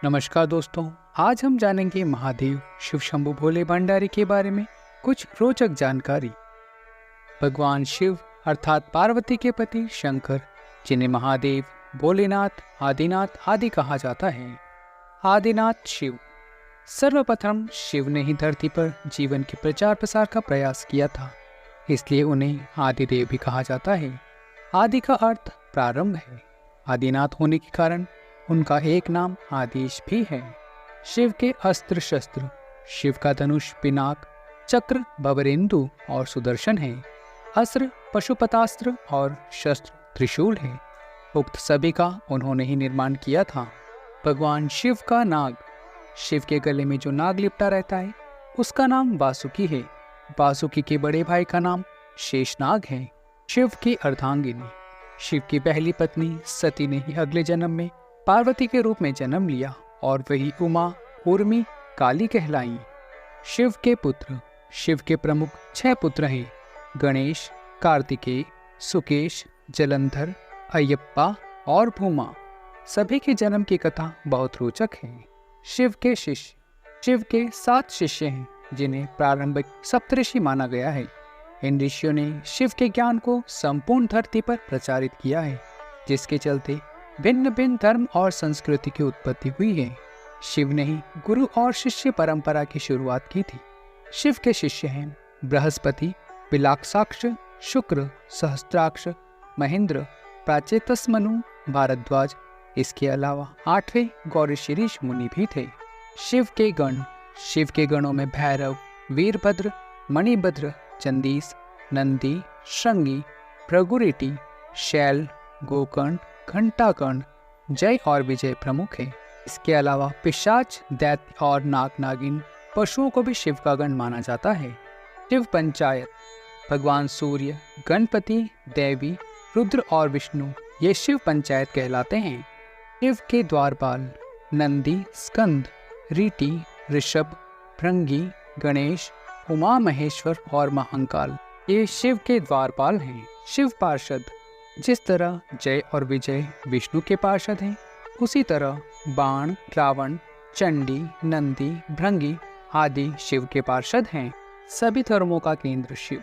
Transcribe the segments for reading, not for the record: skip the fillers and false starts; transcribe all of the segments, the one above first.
नमस्कार दोस्तों, आज हम जानेंगे महादेव शिव शंभु भोले भंडारी के बारे में कुछ रोचक जानकारी। भगवान शिव अर्थात पार्वती के पति शंकर, जिन्हें महादेव, भोलेनाथ, आदिनाथ आदि कहा जाता है। आदिनाथ शिव। सर्वप्रथम शिव ने ही धरती पर जीवन के प्रचार प्रसार का प्रयास किया था, इसलिए उन्हें आदिदेव भी कहा जाता है। आदि का अर्थ प्रारंभ है। आदिनाथ होने के कारण उनका एक नाम आदेश भी है। शिव के अस्त्र शस्त्र। शिव का धनुष पिनाक, चक्र, भवरेंदु और सुदर्शन है। अस्त्र पशुपतास्त्र और शस्त्र त्रिशूल है। उक्त सभी का उन्होंने ही निर्माण किया था। भगवान शिव का नाग। शिव के गले में जो नाग लिपटा रहता है उसका नाम वासुकी है। वासुकी के बड़े भाई का नाम शेषनाग है। शिव की अर्धांगिनी। शिव की पहली पत्नी सती ने ही अगले जन्म में पार्वती के रूप में जन्म लिया और वही उमा, उर्मी, काली कहलाई। शिव के पुत्र। शिव के प्रमुख 6 पुत्र हैं: गणेश, कार्तिकेय, सुकेश, जलंधर, अयप्पा और भूमा। सभी के जन्म की कथा बहुत रोचक है। शिव के शिष्य। शिव के 7 शिष्य हैं, जिन्हें प्रारंभिक सप्तऋषि माना गया है। इन ऋषियों ने शिव के ज्ञान को संपूर्ण धरती पर प्रचारित किया है, जिसके चलते भिन्न भिन्न धर्म और संस्कृति की उत्पत्ति हुई है। शिव ने ही गुरु और शिष्य परंपरा की शुरुआत की थी। शिव के शिष्य हैं बृहस्पति, पिलाक्षाक्ष, शुक्र, सहस्त्राक्ष, महेंद्र, प्राचेतस्मनु, भारद्वाज। इसके अलावा 8वें गौरीशिरीष मुनि भी थे। शिव के गण। शिव के गणों में भैरव, वीरभद्र, मणिभद्र, चंदीस, नंदी, श्रृंगी, भृगुरिटी, शैल, गोकर्ण, घंटाकर्ण, जय और विजय प्रमुख है। इसके अलावा पिशाच, दैत्य और नाग नागिन पशुओं को भी शिव का गण माना जाता है। शिव पंचायत। भगवान सूर्य, गणपति, देवी, रुद्र और विष्णु ये शिव पंचायत कहलाते हैं। शिव के द्वारपाल। नंदी, स्कंद, रीटी, ऋषभ, भृंगी, गणेश, उमा महेश्वर और महाकाल ये शिव के द्वारपाल हैं। शिव पार्षद। जिस तरह जय और विजय विष्णु के पार्षद हैं, उसी तरह बाण, रावण, चंडी, नंदी, भृंगी आदि शिव के पार्षद हैं। सभी धर्मों का केंद्र शिव।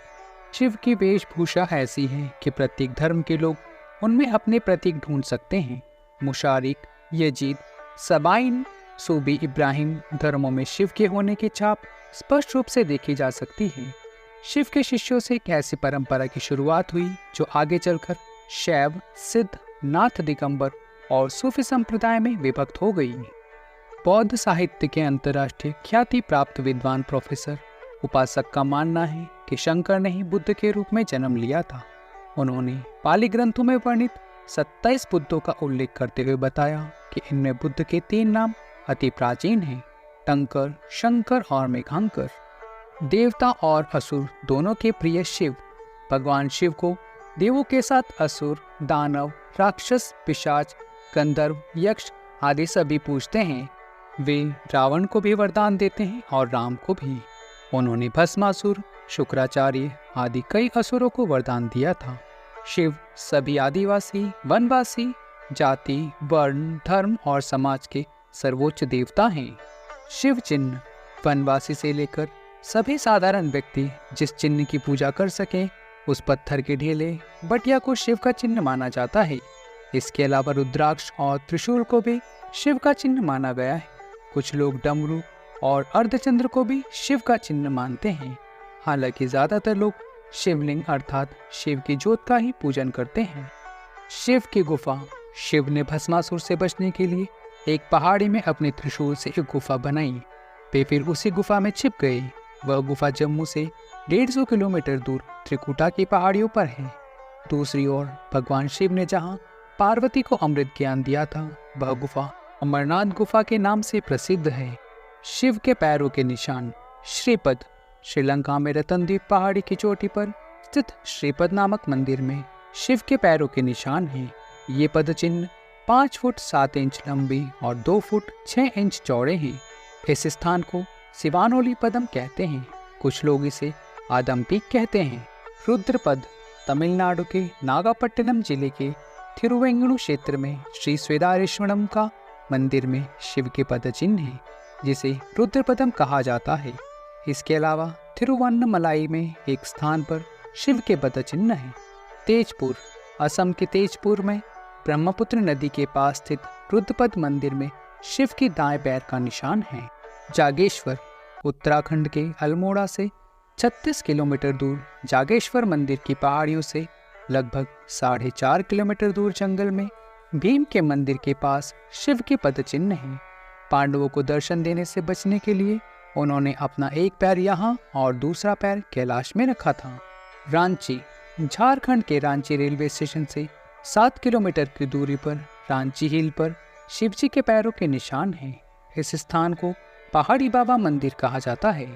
शिव की वेशभूषा ऐसी है कि प्रत्येक धर्म के लोग उनमें अपने प्रतीक ढूंढ सकते हैं। मुशारिक, यजीद, सबाइन, सूबी, इब्राहिम धर्मों में शिव के होने की छाप स्पष्ट रूप से देखी जा सकती है। शिव के शिष्यों से एक ऐसी परंपरा की शुरुआत हुई जो आगे चलकर शैव, सिद्ध, नाथ दिगंबर और सूफी संप्रदाय में विभक्त हो गई। बौद्ध साहित्य के अंतर्राष्ट्रीय ख्याति प्राप्त विद्वान प्रोफेसर उपासक का मानना है कि शंकर ने ही बुद्ध के रूप में जन्म लिया था। उन्होंने पाली ग्रंथों में वर्णित 27 बुद्धों का उल्लेख करते हुए बताया कि इनमें बुद्ध के 3 नाम अति प्राचीन हैं: टंकर, शंकर और मेघांकर। देवता और असुर दोनों के प्रिय शिव। भगवान शिव को देवों के साथ असुर, दानव, राक्षस, पिशाच, गंधर्व, यक्ष आदि सभी पूजते हैं। वे रावण को भी वरदान देते हैं और राम को भी। उन्होंने भस्मासुर, शुक्राचार्य आदि कई असुरों को वरदान दिया था। शिव सभी आदिवासी, वनवासी, जाति, वर्ण, धर्म और समाज के सर्वोच्च देवता हैं। शिव चिन्ह। वनवासी से लेकर सभी साधारण व्यक्ति जिस चिन्ह की पूजा कर सकें, उस पत्थर के ढेले बटिया को शिव का चिन्ह माना जाता है। इसके अलावा रुद्राक्ष और त्रिशूल को भी शिव का चिन्ह माना गया है। कुछ लोग डमरू और अर्धचंद्र को भी शिव का चिन्ह मानते हैं। हालांकि ज्यादातर लोग शिवलिंग अर्थात शिव की ज्योत का ही पूजन करते हैं। शिव की गुफा। शिव ने भस्मासुर से बचने के लिए एक पहाड़ी में अपने त्रिशूल से एक गुफा बनाई। वे फिर उसी गुफा में छिप गए। वह गुफा जम्मू से 150 किलोमीटर दूर त्रिकुटा की पहाड़ियों पर है। दूसरी ओर भगवान शिव ने जहां पार्वती को अमृत ज्ञान दिया था, वह गुफा अमरनाथ गुफा के नाम से प्रसिद्ध है। शिव के पैरों के निशान। श्रीपद। श्रीलंका में रतनद्वीप पहाड़ी की चोटी पर स्थित श्रीपद नामक मंदिर में शिव के पैरों के निशान हैं। ये पद चिन्ह 5 फुट 7 इंच लंबी और 2 फुट 6 इंच चौड़े हैं। इस स्थान को शिवानोली पदम कहते हैं। कुछ लोग इसे आदम पीक कहते हैं। रुद्रपद। तमिलनाडु के नागापट्टिनम जिले के थिरुवेंगणु क्षेत्र में श्री स्वेदारेश्वरम का मंदिर में शिव के पद चिन्ह है, जिसे रुद्रपदम कहा जाता है। इसके अलावा थिरुवन्नमलाई में एक स्थान पर शिव के पद चिन्ह है। तेजपुर, असम के तेजपुर में ब्रह्मपुत्र नदी के पास स्थित रुद्रपद मंदिर में शिव की दाएं पैर का निशान है। जागेश्वर, उत्तराखंड के अल्मोड़ा से 36 किलोमीटर दूर जागेश्वर मंदिर की पहाड़ियों से लगभग 4.5 किलोमीटर दूर जंगल में भीम के मंदिर के पास शिव के पद चिन्ह हैं। पांडवों को दर्शन देने से बचने के लिए उन्होंने अपना एक पैर यहाँ और दूसरा पैर कैलाश में रखा था। रांची, झारखंड के रांची रेलवे स्टेशन से 7 किलोमीटर की दूरी पर रांची हिल पर शिवजी के पैरों के निशान हैं। इस स्थान को पहाड़ी बाबा मंदिर कहा जाता है।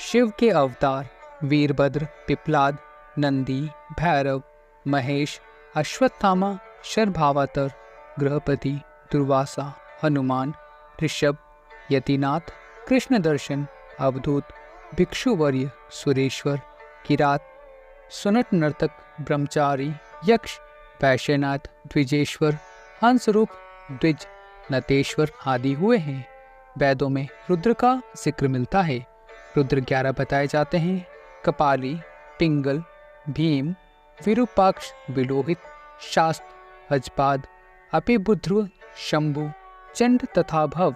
शिव के अवतार वीरभद्र, पिपलाद, नंदी, भैरव, महेश, अश्वत्थामा, शरभावतर, गृहपति, दुर्वासा, हनुमान, ऋषभ, यतिनाथ, कृष्ण दर्शन, अवधूत, भिक्षुवर्य, सुरेश्वर, किरात, सुनट नर्तक, ब्रह्मचारी, यक्ष, वैश्यनाथ, द्विजेश्वर, हंसरूप, द्विज, नतेश्वर आदि हुए हैं। वेदों में रुद्र का जिक्र मिलता है। रुद्र 11 बताए जाते हैं। कपाली, पिंगल, भीम, विरूपाक्ष, विलोहित, शास्त, अजपाद, अपिबुध्र, शंभु, चंड तथा भव।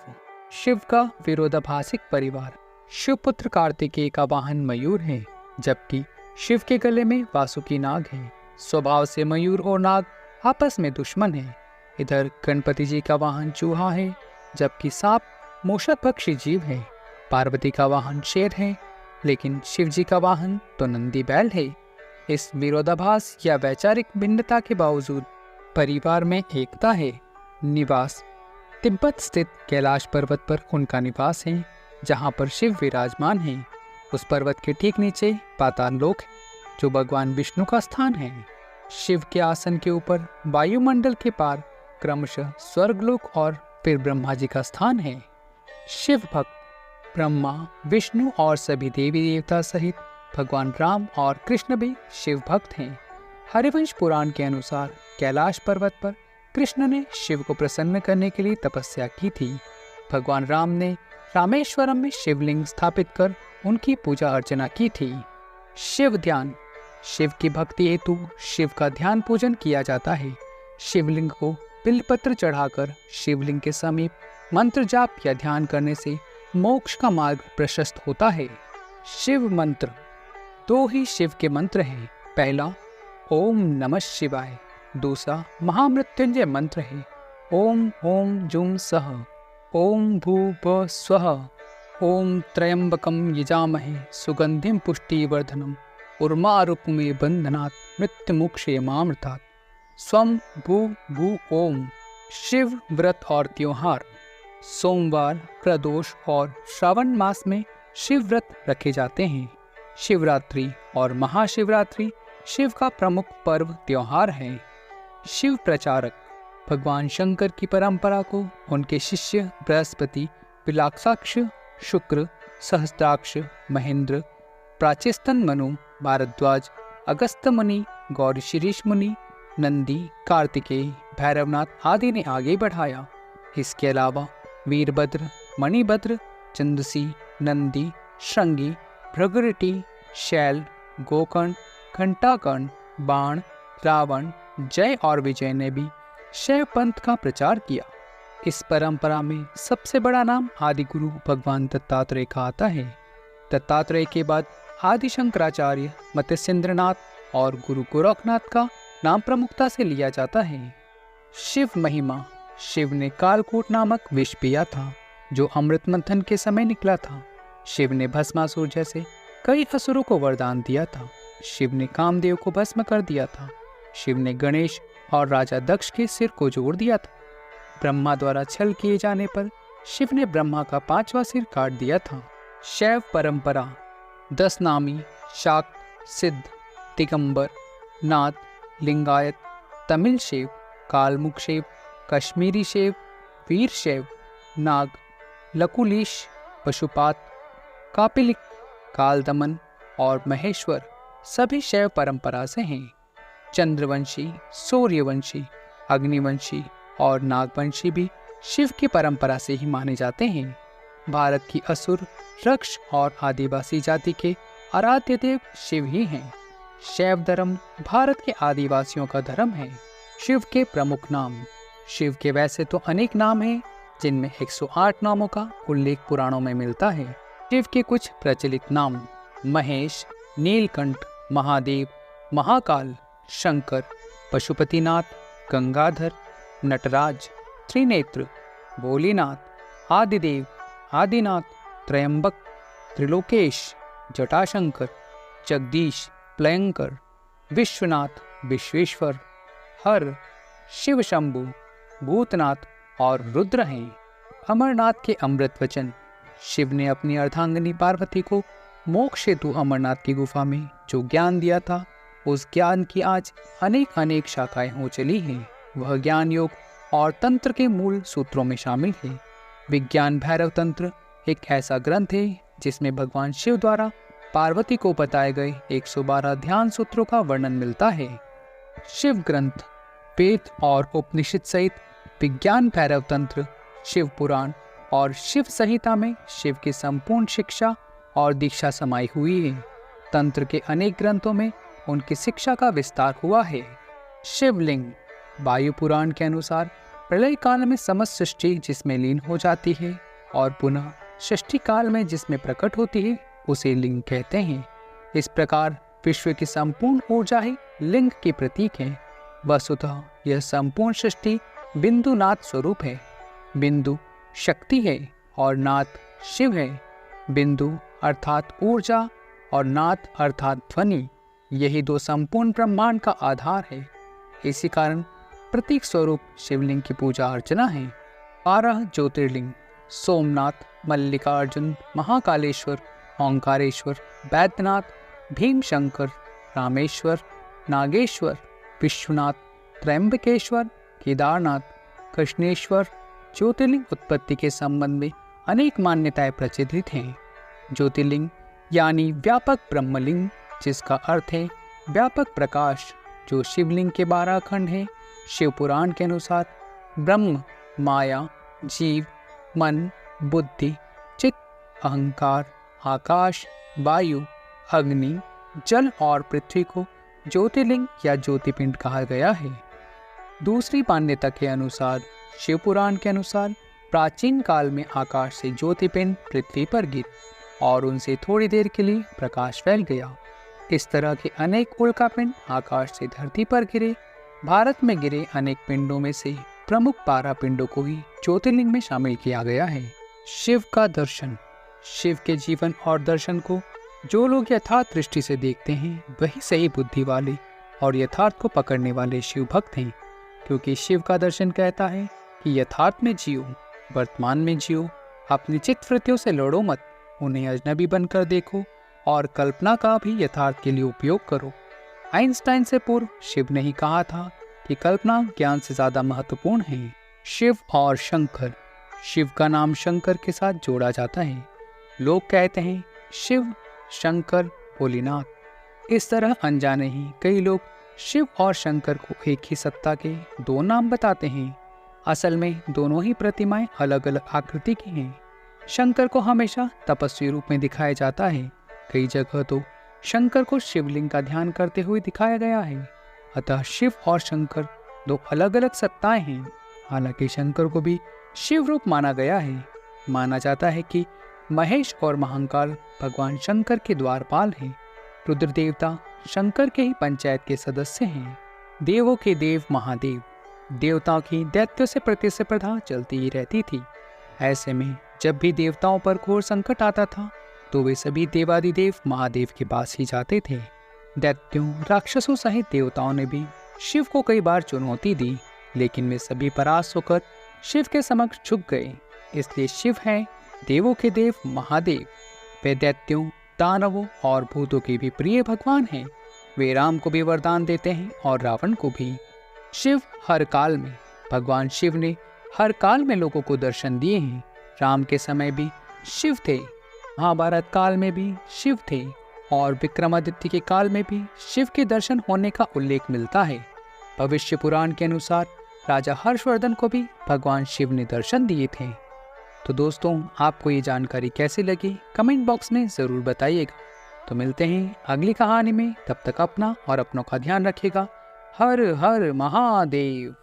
शिव का विरोधाभासिक परिवार। शिवपुत्र कार्तिकेय का वाहन मयूर है, जबकि शिव के गले में वासुकी नाग है। स्वभाव से मयूर और नाग आपस में दुश्मन है। इधर गणपति जी का वाहन चूहा है, जबकि सांप मूषक पक्षी जीव है। पार्वती का वाहन शेर है, लेकिन शिव जी का वाहन तो नंदी बैल है। इस विरोधाभास या वैचारिक भिन्नता के बावजूद परिवार में एकता है। निवास। तिब्बत स्थित कैलाश पर्वत पर उनका निवास है, जहाँ पर शिव विराजमान है। उस पर्वत के ठीक नीचे पाताल लोक, जो भगवान विष्णु का स्थान है। शिव के आसन के ऊपर वायुमंडल के पार क्रमशः स्वर्गलोक और फिर ब्रह्मा जी का स्थान है। शिव भक्त। ब्रह्मा, विष्णु और सभी देवी देवता सहित भगवान राम और कृष्ण भी शिव भक्त हैं। हरिवंश पुराण के अनुसार कैलाश पर्वत पर कृष्ण ने शिव को प्रसन्न करने के लिए तपस्या की थी। भगवान राम ने रामेश्वरम में शिवलिंग स्थापित कर उनकी पूजा अर्चना की थी। शिव ध्यान। शिव की भक्ति हेतु शिव का ध्यान पूजन किया जाता है। शिवलिंग को बिल्वपत्र चढ़ाकर शिवलिंग के समीप मंत्र जाप या ध्यान करने से मोक्ष का मार्ग प्रशस्त होता है। शिव मंत्र। 2 ही शिव के मंत्र हैं। पहला ओम नमः शिवाय, दूसरा महामृत्युंजय मंत्र है। ओम ओम जुम सह, ओम भूप स्वः, ओम त्र्यंबकम यजामहे सुगंधिम पुष्टिवर्धनम उर्मारुपमे बंधनात् मृत्युमुक्षयमामृतात्। स्वम भू भू ओम। शिव व्रत और त्योहार। सोमवार, प्रदोष और श्रावण मास में शिव व्रत रखे जाते हैं। शिवरात्रि और महाशिवरात्रि शिव का प्रमुख पर्व त्योहार है। शिव प्रचारक। भगवान शंकर की परंपरा को उनके शिष्य बृहस्पति, पिलाक्षाक्ष, शुक्र, सहस्त्राक्ष, महेंद्र, प्राचेस्तन मनु, भारद्वाज, अगस्त्य मुनि, गौरी शिरीष मुनि, नंदी, कार्तिकेय, भैरवनाथ आदि ने आगे बढ़ाया। इसके अलावा वीरभद्र, मणिभद्र, चंदसी, नंदी, श्रृंगी, भृगुरिटी, शैल, गोकर्ण, घंटाकर्ण, बाण, रावण, जय और विजय ने भी शैव पंथ का प्रचार किया। इस परंपरा में सबसे बड़ा नाम आदिगुरु भगवान दत्तात्रेय का आता है। दत्तात्रेय के बाद आदि शंकराचार्य, मत्स्येंद्रनाथ और गुरु गोरखनाथ का नाम प्रमुखता से लिया जाता है। शिव महिमा। शिव ने कालकूट नामक विष पिया था, जो अमृत मंथन के समय निकला था। शिव ने भस्मासुर जैसे कई असुरों को वरदान दिया था। शिव ने कामदेव को भस्म कर दिया था। शिव ने गणेश और राजा दक्ष के सिर को जोड़ दिया था। ब्रह्मा द्वारा छल किए जाने पर शिव ने ब्रह्मा का 5वां सिर काट दिया था। शैव परंपरा। 10 नामी, शाक्त, सिद्ध, दिगंबर, नाथ, लिंगायत, तमिल शैव, कालमुख शैव, कश्मीरी शैव, वीर शैव, नाग, लकुलीश, पशुपात, कापिलिक, कालदमन और महेश्वर सभी शैव परंपरा से हैं। चंद्रवंशी, सूर्यवंशी, अग्निवंशी और नागवंशी भी शिव की परंपरा से ही माने जाते हैं। भारत की असुर, रक्ष और आदिवासी जाति के आराध्य देव शिव ही हैं। शैव धर्म भारत के आदिवासियों का धर्म है। शिव के प्रमुख नाम। शिव के वैसे तो अनेक नाम हैं, जिनमें 108 नामों का उल्लेख पुराणों में मिलता है। शिव के कुछ प्रचलित नाम: महेश, नीलकंठ, महादेव, महाकाल, शंकर, पशुपतिनाथ, गंगाधर, नटराज, त्रिनेत्र, भोलेनाथ, आदिदेव, आदिनाथ, त्रयंबक, त्रिलोकेश, जटाशंकर, जगदीश, प्लयंकर, विश्वनाथ, विश्वेश्वर, हर, शिव शंभु, भूतनाथ और रुद्र हैं। अमरनाथ के अमृत वचन। शिव ने अपनी अर्धांगिनी पार्वती को मोक्ष हेतु अमरनाथ की गुफा में जो ज्ञान दिया था, उस ज्ञान की आज अनेक शाखाएं हो चली हैं। वह ज्ञान योग और तंत्र के मूल सूत्रों में शामिल है। विज्ञान भैरव तंत्र एक ऐसा ग्रंथ है जिसमें भगवान शिव द्वारा पार्वती को बताए गए 112 ध्यान सूत्रों का वर्णन मिलता है। शिव ग्रंथ, वेद और उपनिषद सहित विज्ञान भैरव तंत्र, शिव पुराण और शिव संहिता में शिव की संपूर्ण शिक्षा और दीक्षा समाई हुई है। तंत्र के अनेक ग्रंथों में उनकी शिक्षा का विस्तार हुआ है। शिवलिंग। वायु पुराण के अनुसार प्रलय काल में समस्त सृष्टि जिसमें लीन हो जाती है और पुनः सृष्टि काल में जिसमें प्रकट होती है, उसे लिंग कहते हैं। इस प्रकार विश्व की संपूर्ण ऊर्जा ही लिंग की प्रतीक है। वस्तुतः यह संपूर्ण सृष्टि बिंदुनाथ स्वरूप है। बिंदु शक्ति है और नाथ शिव है। बिंदु अर्थात ऊर्जा और नाथ अर्थात ध्वनि, यही दो संपूर्ण ब्रह्मांड का आधार है। इसी कारण प्रतीक स्वरूप शिवलिंग की पूजा अर्चना है। 12 ज्योतिर्लिंग: सोमनाथ, मल्लिकार्जुन, महाकालेश्वर, ओंकारेश्वर, बैद्यनाथ, भीमशंकर, रामेश्वर, नागेश्वर, विश्वनाथ, त्र्यंबकेश्वर, केदारनाथ, कृष्णेश्वर। ज्योतिर्लिंग उत्पत्ति के संबंध में अनेक मान्यताएं प्रचलित हैं। ज्योतिर्लिंग यानी व्यापक ब्रह्मलिंग, जिसका अर्थ है व्यापक प्रकाश, जो शिवलिंग के 12 खंड हैं। शिव पुराण के अनुसार ब्रह्म, माया, जीव, मन, बुद्धि, चित्त, अहंकार, आकाश, वायु, अग्नि, जल और पृथ्वी को ज्योतिर्लिंग या ज्योतिपिंड कहा गया है। दूसरी मान्यता के अनुसार शिव पुराण के अनुसार प्राचीन काल में आकाश से ज्योतिपिंड पृथ्वी पर गिरे और उनसे थोड़ी देर के लिए प्रकाश फैल गया। इस तरह के अनेक उल्कापिंड आकाश से धरती पर गिरे। भारत में गिरे अनेक पिंडों में से प्रमुख 12 पिंडों को ही ज्योतिर्लिंग में शामिल किया गया है। शिव का दर्शन। शिव के जीवन और दर्शन को जो लोग यथार्थ दृष्टि से देखते हैं, वही सही बुद्धि वाले और यथार्थ को पकड़ने वाले शिव भक्त हैं। क्योंकि शिव का दर्शन कहता है कि यथार्थ में जियो, वर्तमान में जियो, अपनी चित्त वृत्तियों से लड़ो मत, उन्हें अजनबी बनकर देखो और कल्पना का भी यथार्थ के लिए उपयोग करो। आइंस्टाइन से पूर्व शिव ने ही कहा था कि कल्पना ज्ञान से ज्यादा महत्वपूर्ण है। शिव और शंकर। शिव का नाम शंकर के साथ जोड़ा जाता है। लोग कहते हैं शिव, शंकर, भोलेनाथ। इस तरह अनजाने ही कई लोग शिव और शंकर को एक ही सत्ता के 2 नाम बताते हैं। असल में दोनों ही प्रतिमाएं अलग अलग आकृति की हैं। शंकर को हमेशा तपस्वी रूप में दिखाया जाता है। कई जगह तो शंकर को शिवलिंग का ध्यान करते हुए दिखाया गया है। अतः शिव और शंकर 2 अलग अलग सत्ताएं हैं। हालांकि शंकर को भी शिव रूप माना गया है। माना जाता है कि महेश और महाकाल भगवान शंकर के द्वारपाल हैं। रुद्र देवता शंकर के ही पंचायत के सदस्य हैं। देवों के देव महादेव। देवताओं की दैत्यों से प्रतिस्पर्धा चलती ही रहती थी। ऐसे में जब भी देवताओं पर घोर संकट आता था, तो वे सभी देवादिदेव महादेव के पास ही जाते थे। दैत्यों, राक्षसों सहित देवताओं ने भी शिव को कई बार चुनौती दी, लेकिन वे सभी परास्त होकर शिव के समक्ष झुक गए। इसलिए शिव हैं देवों के देव महादेव। वे दैत्यों, दानवों और भूतों के भी प्रिय भगवान हैं। वे राम को भी वरदान देते हैं और रावण को भी। शिव हर काल में। भगवान शिव ने हर काल में लोगों को दर्शन दिए हैं। राम के समय भी शिव थे, महाभारत काल में भी शिव थे और विक्रमादित्य के काल में भी शिव के दर्शन होने का उल्लेख मिलता है। भविष्य पुराण के अनुसार राजा हर्षवर्धन को भी भगवान शिव ने दर्शन दिए थे। तो दोस्तों, आपको ये जानकारी कैसी लगी कमेंट बॉक्स में ज़रूर बताइएगा। तो मिलते हैं अगली कहानी में, तब तक अपना और अपनों का ध्यान रखिएगा। हर हर महादेव।